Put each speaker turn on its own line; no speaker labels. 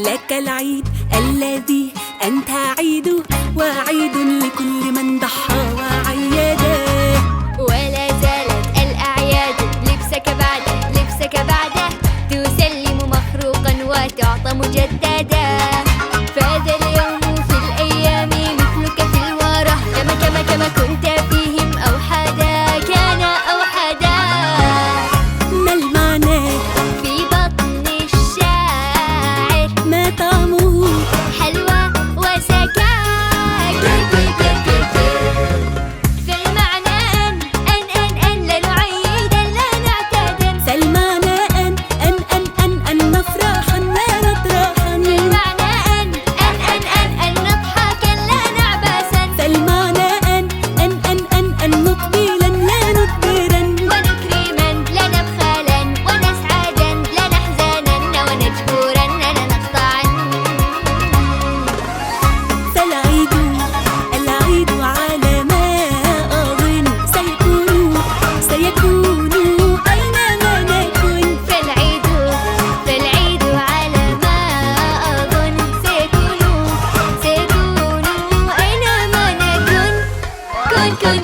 لك العيد الذي أنت عيد، وعيد لكل من ضحى وعيدا.
ولا زالت الأعياد لبسك بعده تسلم مخروقا وتعطى مجددا. فهذا اليوم في الأيام مثلك في الورى، كما كنت فيهم أوحدا، كان أوحدا.
ما المعنى
في بطن الشاعر؟
ما طعمه
حلوى وسكاكر. فالمعنى أن لا نعيدا لا نعتادا.
فالمعنى أن نفرحا لا نطرحا.
المعنى أن نضحكا لا نعباسا.
فالمعنى أن نقبلا لا ندبرا.
ونكرما لا نبخالا، ونسعادا لا نحزانا، ونجبورا لا نقطعا.
فالعيد على ما أظن سيكون أينما نكن.
فالعيد على ما أظن سيكون أينما نكن. كن